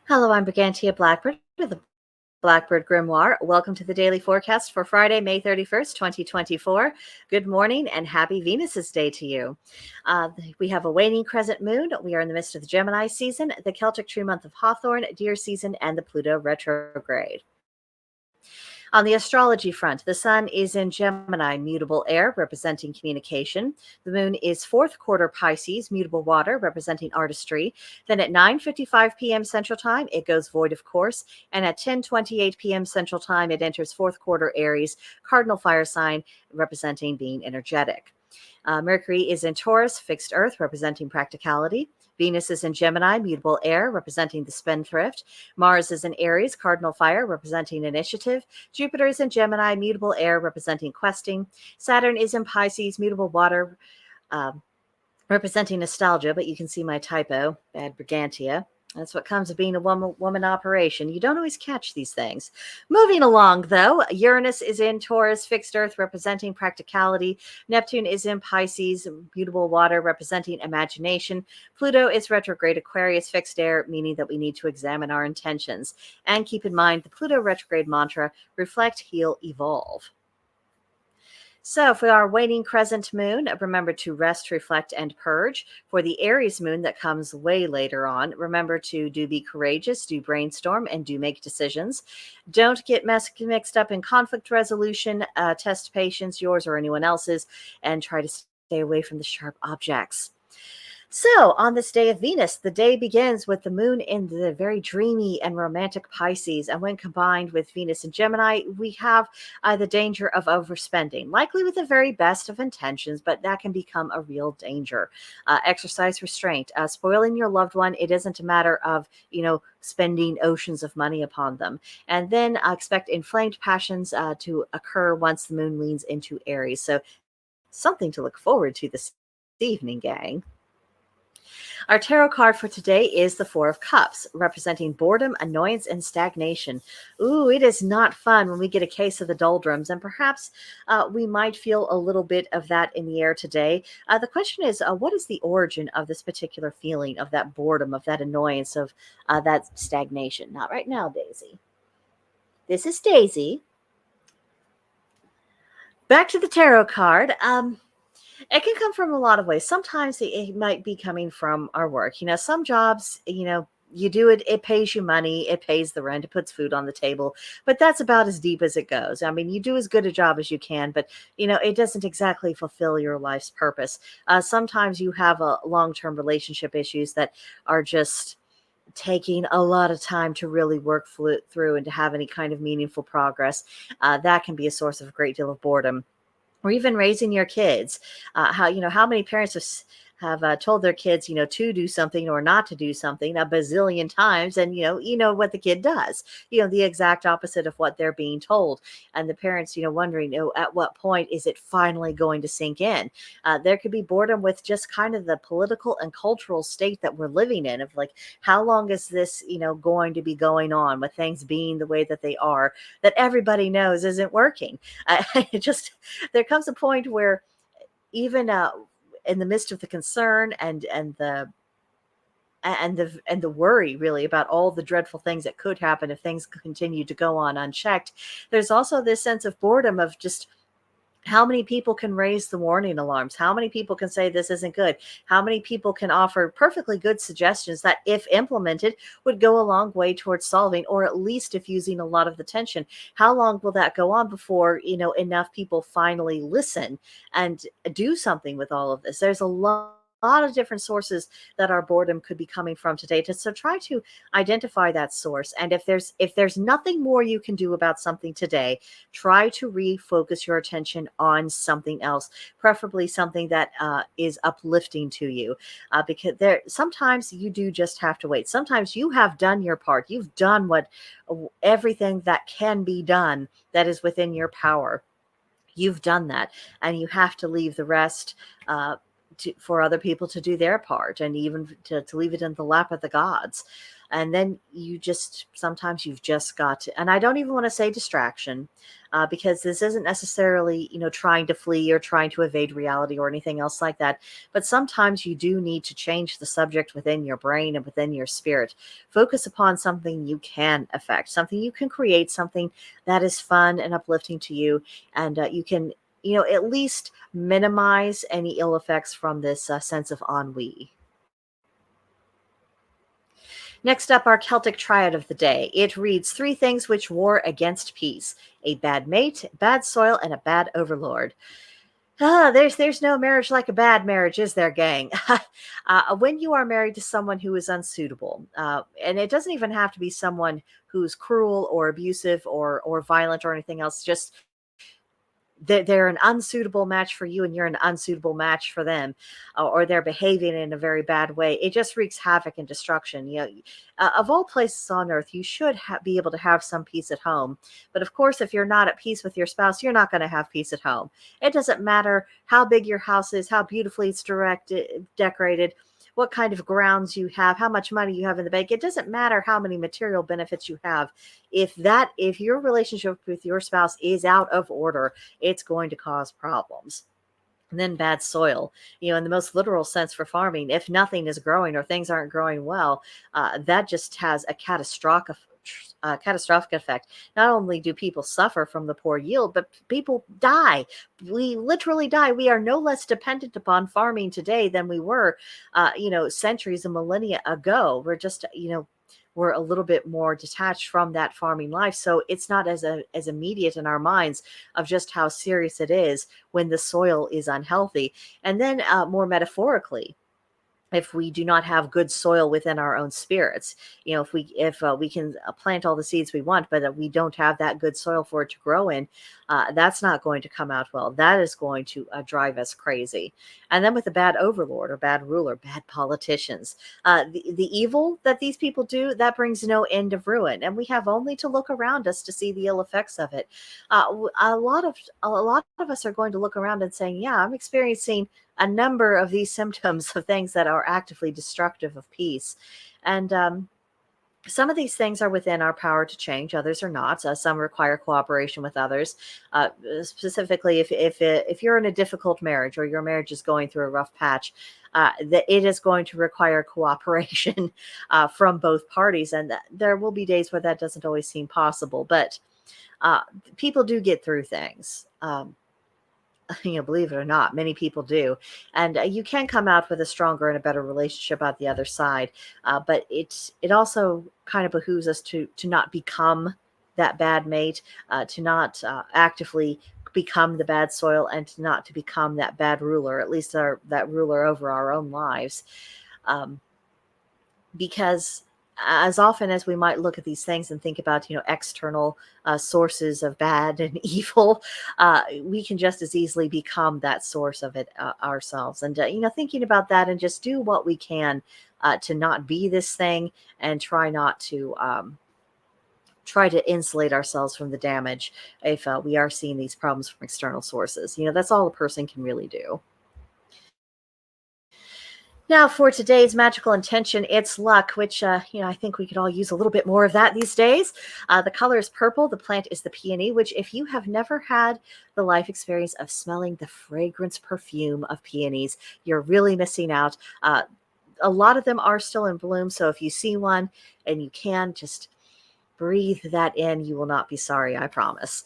Hello, I'm Brigantia Blackbird with the Blackbird Grimoire. Welcome to the daily forecast for Friday, May 31st, 2024. Good morning and happy Venus's Day to you. We have a waning crescent moon. We are in the midst of the Gemini season, the Celtic tree month of Hawthorn, deer season, and the Pluto retrograde. On the astrology front, the sun is in Gemini, mutable air, representing communication. The moon is fourth quarter Pisces, mutable water, representing artistry. Then at 9:55 p.m. Central Time, it goes void of course. And at 10:28 p.m. Central Time, it enters fourth quarter Aries, cardinal fire sign, representing being energetic. Mercury is in Taurus, fixed earth, representing practicality. Venus is in Gemini, mutable air, representing the spendthrift. Mars is in Aries, cardinal fire, representing initiative. Jupiter is in Gemini, mutable air, representing questing. Saturn is in Pisces, mutable water, representing nostalgia, but you can see my typo, bad Brigantia. That's what comes of being a woman operation. You don't always catch these things. Moving along, though, Uranus is in Taurus, fixed earth, representing practicality. Neptune is in Pisces, mutable water, representing imagination. Pluto is retrograde Aquarius, fixed air, meaning that we need to examine our intentions. And keep in mind the Pluto retrograde mantra, reflect, heal, evolve. So for our waning crescent moon, remember to rest, reflect, and purge. For the Aries moon that comes way later on, remember to be courageous, do brainstorm, and do make decisions. Don't get mixed up in conflict resolution, test patience, yours or anyone else's, and try to stay away from the sharp objects. So, on this day of Venus, the day begins with the moon in the very dreamy and romantic Pisces. And when combined with Venus and Gemini, we have the danger of overspending, likely with the very best of intentions, but that can become a real danger. Exercise restraint. Spoiling your loved one, it isn't a matter of, spending oceans of money upon them. And then expect inflamed passions to occur once the moon leans into Aries. So, something to look forward to this evening, gang. Our tarot card for today is the Four of Cups, representing boredom, annoyance, and stagnation. Ooh, it is not fun when we get a case of the doldrums, and perhaps we might feel a little bit of that in the air today. The question is, what is the origin of this particular feeling of that boredom, of that annoyance, of that stagnation? Not right now, Daisy. This is Daisy. Back to the tarot card. It can come from a lot of ways. Sometimes it might be coming from our work. Some jobs, you do it, it pays you money, it pays the rent, it puts food on the table, but that's about as deep as it goes. I mean, you do as good a job as you can, but, it doesn't exactly fulfill your life's purpose. Sometimes you have long-term relationship issues that are just taking a lot of time to really work through and to have any kind of meaningful progress. That can be a source of a great deal of boredom. Or even raising your kids. How many parents have told their kids, to do something or not to do something a bazillion times, and what the kid does, the exact opposite of what they're being told, and the parents, wondering, at what point is it finally going to sink in? There could be boredom with just kind of the political and cultural state that we're living in, of like, how long is this, going to be going on with things being the way that they are, that everybody knows isn't working. There comes a point where even in the midst of the concern and the worry really about all the dreadful things that could happen if things continue to go on unchecked, there's also this sense of boredom of just how many people can raise the warning alarms? How many people can say this isn't good? How many people can offer perfectly good suggestions that, if implemented, would go a long way towards solving, or at least diffusing a lot of the tension? How long will that go on before, enough people finally listen and do something with all of this? There's a lot lot of different sources that our boredom could be coming from today. So try to identify that source, and if there's nothing more you can do about something today, try to refocus your attention on something else, preferably something that is uplifting to you, because there sometimes you do just have to wait. Sometimes you have done your part. You've done what everything that can be done that is within your power. You've done that, and you have to leave the rest uh, for other people to do their part, and even to leave it in the lap of the gods. And then you just sometimes you've just got to, and I don't even want to say distraction, because this isn't necessarily trying to flee or trying to evade reality or anything else like that. But sometimes you do need to change the subject within your brain and within your spirit. Focus upon something you can affect, something you can create, something that is fun and uplifting to you, and you can at least minimize any ill effects from this sense of ennui. Next up, our Celtic triad of the day. It reads three things which war against peace: a bad mate, bad soil, and a bad overlord. There's no marriage like a bad marriage, is there, gang? When you are married to someone who is unsuitable, and it doesn't even have to be someone who's cruel or abusive or violent or anything else, just they're an unsuitable match for you and you're an unsuitable match for them, or they're behaving in a very bad way, it just wreaks havoc and destruction. Of all places on earth, you should be able to have some peace at home. But of course, if you're not at peace with your spouse, you're not going to have peace at home. It doesn't matter how big your house is, how beautifully it's decorated, what kind of grounds you have, how much money you have in the bank. It doesn't matter how many material benefits you have. If your relationship with your spouse is out of order, it's going to cause problems. And then bad soil, in the most literal sense for farming, if nothing is growing or things aren't growing well, that just has a catastrophic effect. Not only do people suffer from the poor yield, but people die. We literally die. We are no less dependent upon farming today than we were, centuries and millennia ago. We're a little bit more detached from that farming life, so it's not as immediate in our minds of just how serious it is when the soil is unhealthy. And then more metaphorically, if we do not have good soil within our own spirits, if we can plant all the seeds we want, but we don't have that good soil for it to grow in, that's not going to come out well. That is going to drive us crazy. And then with a bad overlord or bad ruler, bad politicians, the evil that these people do, that brings no end of ruin, and we have only to look around us to see the ill effects of it. A lot of us are going to look around and saying, yeah, I'm experiencing a number of these symptoms of things that are actively destructive of peace. And some of these things are within our power to change, others are not. Some require cooperation with others. Specifically, if you're in a difficult marriage or your marriage is going through a rough patch, that it is going to require cooperation from both parties. And there will be days where that doesn't always seem possible, but uh, people do get through things. Believe it or not, many people do. And you can come out with a stronger and a better relationship on the other side. But it also kind of behooves us to not become that bad mate, to not actively become the bad soil, and to not to become that bad ruler, at least that ruler over our own lives. Um, because as often as we might look at these things and think about external sources of bad and evil, we can just as easily become that source of it ourselves. And thinking about that, and just do what we can to not be this thing, and try to insulate ourselves from the damage if we are seeing these problems from external sources. That's all a person can really do. Now, for today's magical intention, it's luck, which, I think we could all use a little bit more of that these days. The color is purple. The plant is the peony, which, if you have never had the life experience of smelling the fragrance perfume of peonies, you're really missing out. A lot of them are still in bloom. So if you see one and you can, just breathe that in. You will not be sorry, I promise.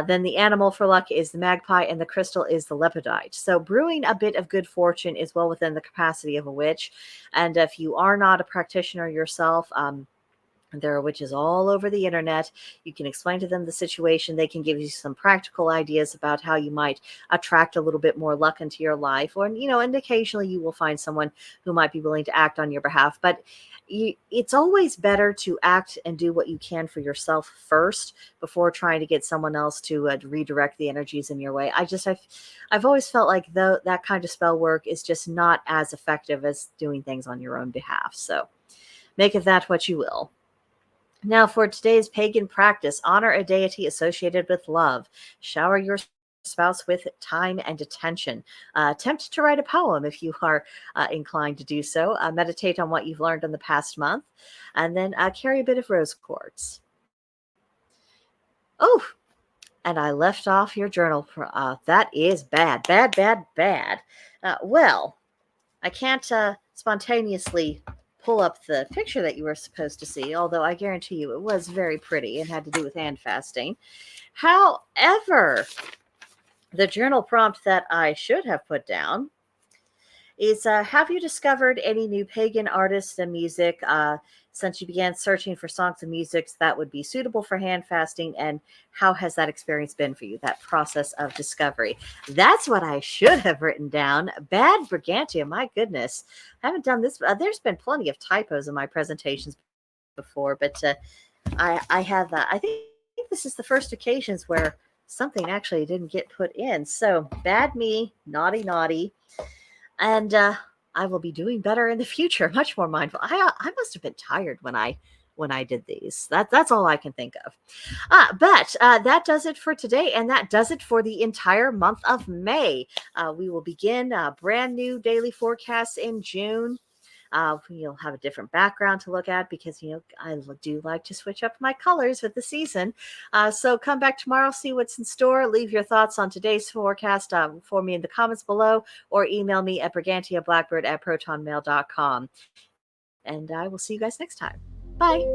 Then the animal for luck is the magpie, and the crystal is the lepidite. So brewing a bit of good fortune is well within the capacity of a witch. And if you are not a practitioner yourself, There are witches all over the internet. You can explain to them the situation. They can give you some practical ideas about how you might attract a little bit more luck into your life. Or, and occasionally you will find someone who might be willing to act on your behalf. But it's always better to act and do what you can for yourself first before trying to get someone else to redirect the energies in your way. I've always felt like though that kind of spell work is just not as effective as doing things on your own behalf. So make of that what you will. Now, for today's pagan practice, honor a deity associated with love. Shower your spouse with time and attention. Attempt to write a poem if you are inclined to do so. Meditate on what you've learned in the past month. And then carry a bit of rose quartz. Oh, and I left off your journal. That is bad, bad, bad, bad. Well, I can't spontaneously pull up the picture that you were supposed to see, although I guarantee you it was very pretty and had to do with hand fasting. However, the journal prompt that I should have put down is have you discovered any new pagan artists and music since you began searching for songs and music that would be suitable for hand fasting, and how has that experience been for you, that process of discovery? That's what I should have written down. Bad Brigantia, my goodness. I haven't done this. There's been plenty of typos in my presentations before, but I have, I think this is the first occasions where something actually didn't get put in. So bad me, naughty, naughty. And I will be doing better in the future, much more mindful. I must have been tired when I did these. That's all I can think of. But that does it for today, and that does it for the entire month of May. We will begin brand new daily forecasts in June. You'll have a different background to look at because, I do like to switch up my colors with the season. So come back tomorrow, see what's in store. Leave your thoughts on today's forecast for me in the comments below, or email me at brigantiablackbird@protonmail.com. And I will see you guys next time. Bye.